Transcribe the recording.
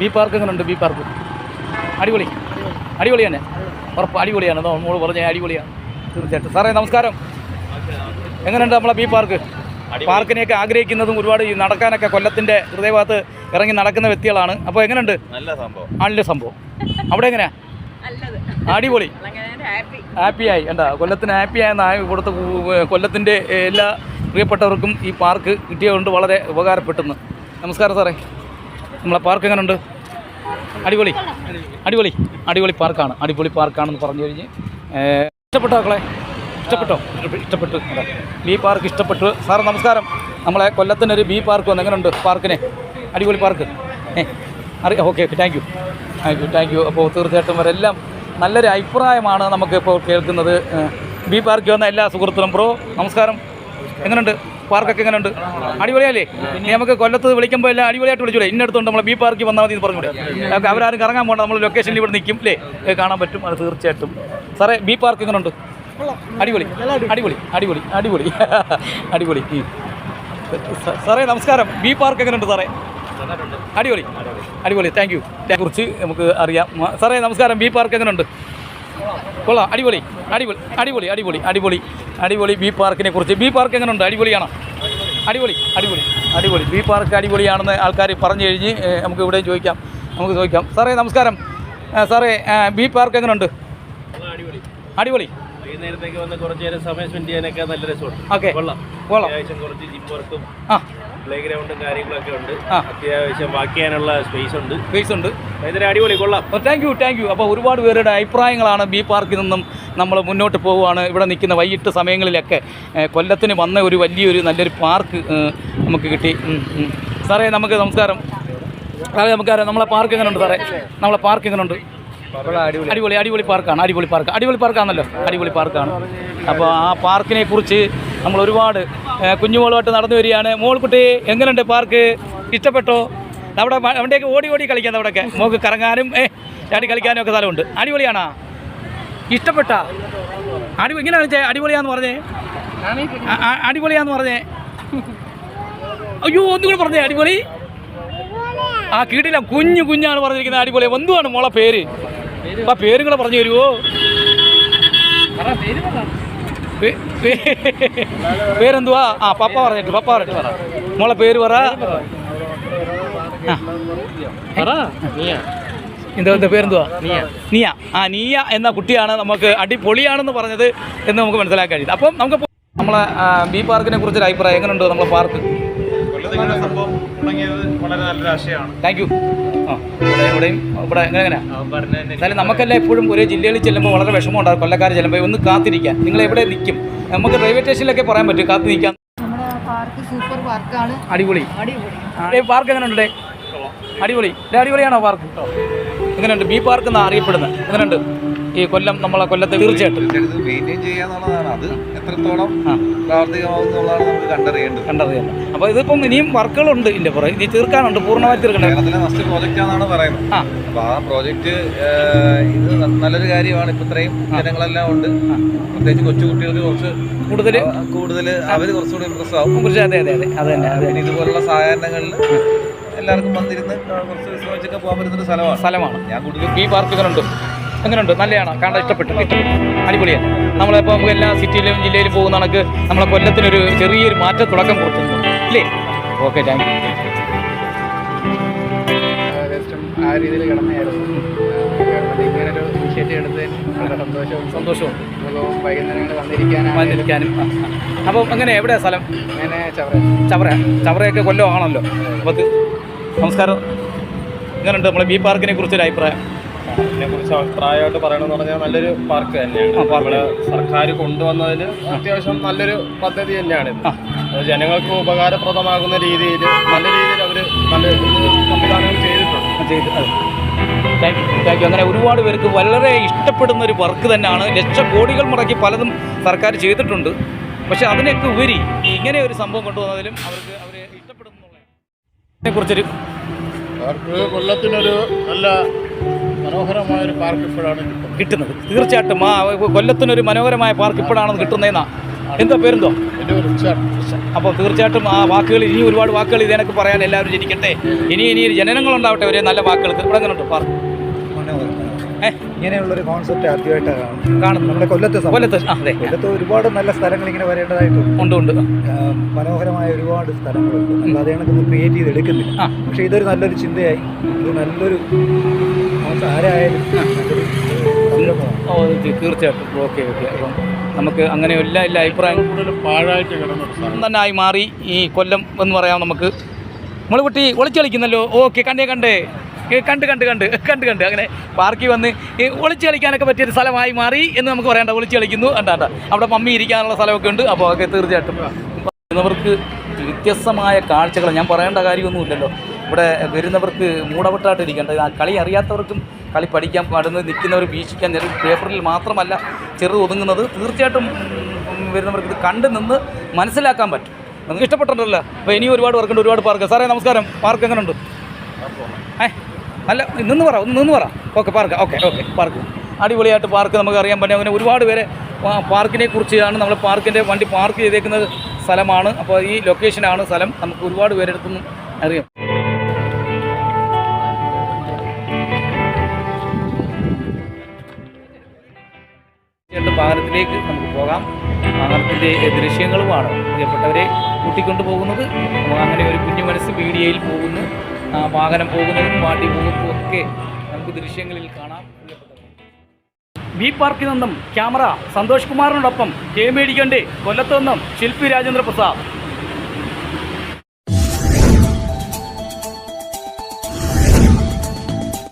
B park എങ്ങനെയുണ്ട്? B park അടിപൊളി, അടിപൊളി തന്നെ, ഉറപ്പ് അടിപൊളിയാണ്. നമ്മൾ പറഞ്ഞ അടിപൊളിയാണ് തീർച്ചയായിട്ടും. സാറേ നമസ്കാരം. എങ്ങനെയുണ്ട് നമ്മളെ ബി പാർക്ക്? പാർക്കിനെയൊക്കെ ആഗ്രഹിക്കുന്നതും ഒരുപാട് ഈ നടക്കാനൊക്കെ കൊല്ലത്തിൻ്റെ ഹൃദയഭാഗത്ത് ഇറങ്ങി നടക്കുന്ന വ്യക്തികളാണ്. അപ്പോൾ എങ്ങനെയുണ്ട്? നല്ല സംഭവം. അവിടെ എങ്ങനെയാ? അടിപൊളി, ഹാപ്പിയായി. എന്താ കൊല്ലത്തിന് ഹാപ്പിയായെന്ന് കൊടുത്ത കൊല്ലത്തിൻ്റെ എല്ലാ പ്രിയപ്പെട്ടവർക്കും ഈ പാർക്ക് കിട്ടിയതുകൊണ്ട് വളരെ ഉപകാരപ്പെട്ടെന്ന്. നമസ്കാരം സാറേ. നമ്മളെ പാർക്ക് എങ്ങനെയുണ്ട്? അടിപൊളി, അടിപൊളി, അടിപൊളി പാർക്കാണ്. അടിപൊളി പാർക്കാണെന്ന് പറഞ്ഞു കഴിഞ്ഞ് ഇഷ്ടപ്പെട്ടോ മക്കളെ? ഇഷ്ടപ്പെട്ടോ? ഇഷ്ടപ്പെട്ടു. ബി പാർക്ക് ഇഷ്ടപ്പെട്ടു. സാർ നമസ്കാരം. നമ്മളെ കൊല്ലത്തിനൊരു ബി പാർക്ക് വന്നു. എങ്ങനെയുണ്ട് പാർക്കിനെ? അടിപൊളി park. Okay, thank you, thank you, thank you. അപ്പോൾ തീർച്ചയായിട്ടും അവരെല്ലാം നല്ലൊരു അഭിപ്രായമാണ് നമുക്കിപ്പോൾ കേൾക്കുന്നത്. ബി പാർക്ക് വന്ന എല്ലാ സുഹൃത്തുക്കളും. ബ്രോ നമസ്കാരം. എങ്ങനെയുണ്ട് പാർക്കൊക്കെ? എങ്ങനെയുണ്ട്? അടിപൊളിയല്ലേ? ഇനി നമുക്ക് കൊല്ലത്ത് വിളിക്കുമ്പോൾ എല്ലാം അടിപൊളിയായിട്ട് വിളിച്ചൂടെ? ഇന്നടുത്തുണ്ട് നമ്മളെ ബി പാർക്കിൽ വന്നാൽ മതി എന്ന് പറഞ്ഞൂടെ? നമുക്ക് അവരാരും കറങ്ങാൻ പോകണ്ട, നമ്മൾ ലൊക്കേഷനിൽ ഇവിടെ നിൽക്കും അല്ലേ, കാണാൻ പറ്റും. അത് തീർച്ചയായിട്ടും. സാറേ ബി പാർക്ക് എങ്ങനെയുണ്ട്? അടിപൊളി, അടിപൊളി, അടിപൊളി, അടിപൊളി, അടിപൊളി. സാറേ നമസ്കാരം. ബി പാർക്ക് എങ്ങനെയുണ്ട് സാറേ? അടിപൊളി, അടിപൊളി, താങ്ക് യു. കുറിച്ച് നമുക്ക് അറിയാം. സാറേ നമസ്കാരം. ബി പാർക്ക് എങ്ങനെയുണ്ട്? കൊള്ളാം, അടിപൊളി, അടിപൊളി, അടിപൊളി, അടിപൊളി, അടിപൊളി, അടിപൊളി. ബി പാർക്കിനെ കുറിച്ച് ബി പാർക്ക് എങ്ങനെയുണ്ട്? അടിപൊളിയാണോ? അടിപൊളി, അടിപൊളി, അടിപൊളി. ബി പാർക്ക് അടിപൊളിയാണെന്ന് ആൾക്കാർ പറഞ്ഞു കഴിഞ്ഞ് നമുക്ക് ഇവിടെ ചോദിക്കാം, നമുക്ക് ചോദിക്കാം. സാറേ നമസ്കാരം. സാറേ ബി പാർക്ക് എങ്ങനെയുണ്ട്? അടിപൊളി. നേരത്തേക്ക് വന്ന് കുറച്ച് നേരം സമയം സ്പെൻഡ് ചെയ്യാനൊക്കെ നല്ല രസമുണ്ട്. ഓക്കെ, കൊള്ളാം. അത്യാവശ്യം കുറച്ച് ജിം വർക്കും പ്ലേ ഗ്രൗണ്ടും കാര്യങ്ങളൊക്കെ ഉണ്ട്. അത്യാവശ്യം വാക്ക് ചെയ്യാനുള്ള സ്പേസ് ഉണ്ട്. ഇതിന് അടിപൊളി, കൊള്ളാം. Thank you, thank you. അപ്പോൾ ഒരുപാട് പേരുടെ അഭിപ്രായങ്ങളാണ്. ബി പാർക്കിൽ നിന്നും നമ്മൾ മുന്നോട്ട് പോവുകയാണ്. ഇവിടെ നിൽക്കുന്ന വൈകിട്ട് സമയങ്ങളിലൊക്കെ കൊല്ലത്തിന് വന്ന ഒരു വലിയൊരു നല്ലൊരു പാർക്ക് നമുക്ക് കിട്ടി. സാറേ നമുക്ക് നമസ്കാരം. സാറേ നമസ്കാരം. നമ്മളെ പാർക്ക് എങ്ങനെയുണ്ട് സാറേ? നമ്മളെ പാർക്ക് എങ്ങനെയുണ്ട്? അടിപൊളി, അടിപൊളി പാർക്കാണ്. അടിപൊളി പാർക്ക്, അടിപൊളി പാർക്കാണല്ലോ, അടിപൊളി പാർക്കാണ്. അപ്പോൾ ആ പാർക്കിനെ കുറിച്ച് നമ്മൾ ഒരുപാട് കുഞ്ഞുമോളുമായിട്ട് നടന്നു വരികയാണ്. മോൾക്കുട്ടി എങ്ങനെയുണ്ട് പാർക്ക്? ഇഷ്ടപ്പെട്ടോ? അവിടെ അവിടെയൊക്കെ ഓടി ഓടി കളിക്കാൻ, അവിടെയൊക്കെ മോൾക്ക് കറങ്ങാനും ചാടി കളിക്കാനും ഒക്കെ സ്ഥലമുണ്ട്. അടിപൊളിയാണോ? ഇഷ്ടപ്പെട്ട? ഇങ്ങനെ കളിച്ചേ അടിപൊളിയാന്ന് പറഞ്ഞേ, അടിപൊളിയാന്ന് പറഞ്ഞേ. അയ്യോ ഒന്നുകൂടെ പറഞ്ഞേ അടിപൊളി. കിട്ടില്ല, കുഞ്ഞാണ് പറഞ്ഞിരിക്കുന്നത്. അടിപൊളി. എന്തുവാണ് മോളെ പേര്? ആ പേരും കൂടെ പറഞ്ഞു തരുമോ? പേരെന്തുവാ? പപ്പ പറഞ്ഞിട്ട് പറ. മോളെ പേര് പറ. എന്താ പേരെന്തുവാ? നിയ. നിയ എന്ന കുട്ടിയാണ് നമുക്ക് അടിപൊളിയാണെന്ന് പറഞ്ഞത് എന്ന് നമുക്ക് മനസ്സിലാക്കാൻ കഴിയും. അപ്പം നമുക്ക് നമ്മളെ ബി പാർക്കിനെ കുറിച്ചൊരു അഭിപ്രായം എങ്ങനെയുണ്ട്? നമ്മളെ പാർക്ക് സംഭവം വളരെ നല്ലൊരു ആശയമാണ്. Thank you. ഇവിടെ എങ്ങനെയാ എന്നാലും നമുക്കെല്ലാം എപ്പോഴും ഒരേ ജില്ലകളിൽ ചെല്ലുമ്പോൾ വളരെ വിഷമം ഉണ്ടാകും. കൊല്ലക്കാർ ചെല്ലുമ്പോൾ ഒന്ന് കാത്തിരിക്കാൻ. നിങ്ങൾ എവിടെ നിൽക്കും? നമുക്ക് റെയിൽവേ സ്റ്റേഷനിലൊക്കെ പറയാൻ പറ്റും കാത്തു നിൽക്കാൻ. സൂപ്പർ പാർക്കാണ്. അടിപൊളി. പാർക്ക് എങ്ങനെയുണ്ട്? അടിപൊളി. അടിപൊളിയാണോ പാർക്ക്? എങ്ങനെയുണ്ട്? ബി പാർക്ക് എന്നാണ് അറിയപ്പെടുന്നത്. എങ്ങനെയുണ്ട് ഈ കൊല്ലം? നമ്മളെ കൊല്ലത്ത് തീർച്ചയായിട്ടും മെയിൻറ്റെയിൻ ചെയ്യാന്നുള്ളതാണ്. അത് എത്രത്തോളം പ്രാവർത്തികമാവുന്നുള്ളതാണ് നമുക്ക് കണ്ടറിയേണ്ടത്. അപ്പോൾ ഇതിപ്പം ഇനിയും വർക്കുകളുണ്ട് ഇതിൻ്റെ പുറകെ, ഇനി തീർക്കാനുണ്ട്, പൂർണ്ണമായി തീർക്കണ്ടേ? കേരളത്തിലെ ഫസ്റ്റ് പ്രോജക്റ്റാണെന്നാണ് പറയുന്നത്. അപ്പോൾ ആ പ്രോജക്റ്റ് ഇത് നല്ലൊരു കാര്യമാണ്. ഇപ്പം ഇത്രയും ജനങ്ങളെല്ലാം ഉണ്ട്. പ്രത്യേകിച്ച് കൊച്ചുകുട്ടികൾക്ക് കുറച്ച് കൂടുതൽ അവർ കുറച്ചുകൂടി ഇൻട്രസ്റ്റ് ആവും. അതെ അതെ അതെ അത് തന്നെ. പിന്നെ ഇതുപോലുള്ള സഹകരണങ്ങളിൽ എല്ലാവർക്കും വന്നിരുന്ന് കുറച്ച് വിശ്രമിച്ചൊക്കെ പോകാൻ പറ്റുന്നൊരു സ്ഥലമാണ്. ഞാൻ കൂടുതൽ ഈ പാർക്കുകളുണ്ട്. എങ്ങനെയുണ്ട്? നല്ലതാണ്, കാണാൻ ഇഷ്ടപ്പെട്ടു. അടിപൊളിയാണ്. നമ്മളിപ്പോൾ നമുക്ക് എല്ലാ സിറ്റിയിലും ജില്ലയിലും പോകുന്ന കണക്ക് നമ്മളെ കൊല്ലത്തിനൊരു ചെറിയൊരു മാറ്റം തുടക്കം കൊടുക്കുന്നു അല്ലേ? Okay, thank you. ഏകദേശം ആ രീതിയിൽ കിടന്നായിരുന്നു. ഗവൺമെൻറ് ഇങ്ങനൊരു ഇനിഷ്യേറ്റീവ് എടുത്തതിന് വളരെ സന്തോഷവും വൈകുന്നേരങ്ങളിൽ വന്നിരിക്കാനും. അപ്പം അങ്ങനെ എവിടെയാണ് സ്ഥലം? അങ്ങനെ ചവറയൊക്കെ കൊല്ലം ആണല്ലോ. അപ്പോൾ നമസ്കാരം. എങ്ങനെയുണ്ട് നമ്മളെ ബി പാർക്കിനെ കുറിച്ചൊരു അഭിപ്രായം? ഇതിനെക്കുറിച്ച് അഭിപ്രായമായിട്ട് പറയണമെന്ന് പറഞ്ഞാൽ നല്ലൊരു പാർക്ക് തന്നെയാണ്. നമ്മുടെ സർക്കാർ കൊണ്ടുവന്നതിൽ അത്യാവശ്യം നല്ലൊരു പദ്ധതി തന്നെയാണ്. ജനങ്ങൾക്ക് ഉപകാരപ്രദമാകുന്ന രീതിയിൽ നല്ല രീതിയിൽ അവർ നല്ല സംവിധാനങ്ങൾ ചെയ്തിട്ടുണ്ട്. Thank you. അങ്ങനെ ഒരുപാട് പേർക്ക് വളരെ ഇഷ്ടപ്പെടുന്ന ഒരു വർക്ക് തന്നെയാണ്. ലക്ഷക്കോടികൾ മുടക്കി പലതും സർക്കാർ ചെയ്തിട്ടുണ്ട്. പക്ഷെ അതിനൊക്കെ ഉപരി ഇങ്ങനെ ഒരു സംഭവം കൊണ്ടുവന്നതിലും അവരെ ഇഷ്ടപ്പെടുന്നതിനെ കുറിച്ചൊരു കൊല്ലത്തിനൊരു നല്ല മനോഹരമായൊരു പാർക്ക് ഇപ്പോഴാണ് കിട്ടുന്നത്. തീർച്ചയായിട്ടും കൊല്ലത്തിനൊരു മനോഹരമായ പാർക്ക് ഇപ്പോഴാണ് കിട്ടുന്നതെന്നാണ് എന്താ പേരെന്തോ? എൻ്റെ ഒരു അപ്പോൾ തീർച്ചയായിട്ടും ആ വാക്കുകൾ ഇനി ഒരുപാട് വാക്കുകൾ ഇതിനൊക്കെ പറയാൻ എല്ലാവരും ജനിക്കട്ടെ. ഇനി ജനനങ്ങളുണ്ടാവട്ടെ ഒരു നല്ല വാക്കുകൾ. ഇവിടെ എങ്ങനെ ഉണ്ട് പാർക്ക്? ഇങ്ങനെയുള്ളൊരു കോൺസെപ്റ്റ് ആദ്യമായിട്ടാണ് കാണുന്നു. നമ്മുടെ കൊല്ലത്ത് അതെ, കൊല്ലത്ത് ഒരുപാട് നല്ല സ്ഥലങ്ങൾ ഇങ്ങനെ വരേണ്ടതായിട്ടുണ്ട്. ഉണ്ട്. മനോഹരമായ ഒരുപാട് സ്ഥലങ്ങളുണ്ട്. നമ്മൾ അതേ കണക്കൊന്നും ക്രിയേറ്റ് ചെയ്ത് എടുക്കുന്നില്ല. പക്ഷേ ഇതൊരു നല്ലൊരു ചിന്തയായി, ഇത് നല്ലൊരു ആരായാലും തീർച്ചയായിട്ടും. ഓക്കെ. അപ്പം നമുക്ക് അങ്ങനെ എല്ലാ അഭിപ്രായം പാഴായിട്ട് കിടന്നു തന്നെ ആയി മാറി ഈ കൊല്ലം എന്ന് പറയാം. നമുക്ക് മുളകുട്ടി ഒളിച്ചു കളിക്കുന്നല്ലോ. ഓക്കെ, കണ്ട് അങ്ങനെ പാർക്കിൽ വന്ന് ഒളിച്ചു കളിക്കാനൊക്കെ പറ്റിയൊരു സ്ഥലമായി മാറി എന്ന് നമുക്ക് പറയണ്ട. ഒളിച്ചു കളിക്കുന്നു അവിടെ മമ്മി ഇരിക്കാനുള്ള സ്ഥലമൊക്കെ ഉണ്ട്. അപ്പോൾ ഒക്കെ തീർച്ചയായിട്ടും വരുന്നവർക്ക് വ്യത്യസ്തമായ കാഴ്ചകൾ ഞാൻ പറയേണ്ട കാര്യമൊന്നുമില്ലല്ലോ. ഇവിടെ വരുന്നവർക്ക് മൂടപ്പെട്ടായിട്ട് ഇരിക്കേണ്ടത്. ആ കളി അറിയാത്തവർക്കും കളി പഠിക്കാൻ പാടുന്നത്, നിൽക്കുന്നവർ വീക്ഷിക്കാൻ പേപ്പറിൽ മാത്രമല്ല ഒതുങ്ങുന്നത്. തീർച്ചയായിട്ടും വരുന്നവർക്ക് ഇത് കണ്ടു നിന്ന് മനസ്സിലാക്കാൻ പറ്റും. നിങ്ങൾക്ക് ഇഷ്ടപ്പെട്ടിട്ടുണ്ടല്ലോ. അപ്പോൾ ഇനിയും ഒരുപാട് വർക്കുണ്ട്, ഒരുപാട് പാർക്ക്. സാറേ നമസ്കാരം. പാർക്ക് എങ്ങനെയുണ്ട്? അല്ല, നിന്ന് പറ. ഓക്കെ, പാർക്ക് അടിപൊളിയായിട്ട് പാർക്ക് നമുക്ക് അറിയാൻ പറ്റും. അങ്ങനെ ഒരുപാട് പേരെ പാർക്കിനെ കുറിച്ചാണ് നമ്മൾ പാർക്കിൻ്റെ വണ്ടി പാർക്ക് ചെയ്തേക്കുന്ന സ്ഥലമാണ്. അപ്പോൾ ഈ ലൊക്കേഷനാണ് സ്ഥലം. നമുക്ക് ഒരുപാട് പേരെടുത്തൊന്നും അറിയാം. വാഹനത്തിലേക്ക് നമുക്ക് പോകാം. വാഹനത്തിൻ്റെ ദൃശ്യങ്ങളുമാണ് പ്രിയപ്പെട്ടവരെ കൂട്ടിക്കൊണ്ട് പോകുന്നത്. അപ്പോൾ അങ്ങനെ ഒരു കുഞ്ഞു മനസ്സ് വീഡിയോയിൽ പോകുന്നു. വാഹനം പോകുന്നതും വാണ്ടി പോകുന്നതും ഒക്കെ നമുക്ക് ദൃശ്യങ്ങളിൽ കാണാം. ബി പാർക്കിൽ നിന്നും ക്യാമറ സന്തോഷ് കുമാറിനോടൊപ്പം കെ മേടിക്കണ്ടേ, കൊല്ലത്തു നിന്നും ശില്പി രാജേന്ദ്ര പ്രസാദ്.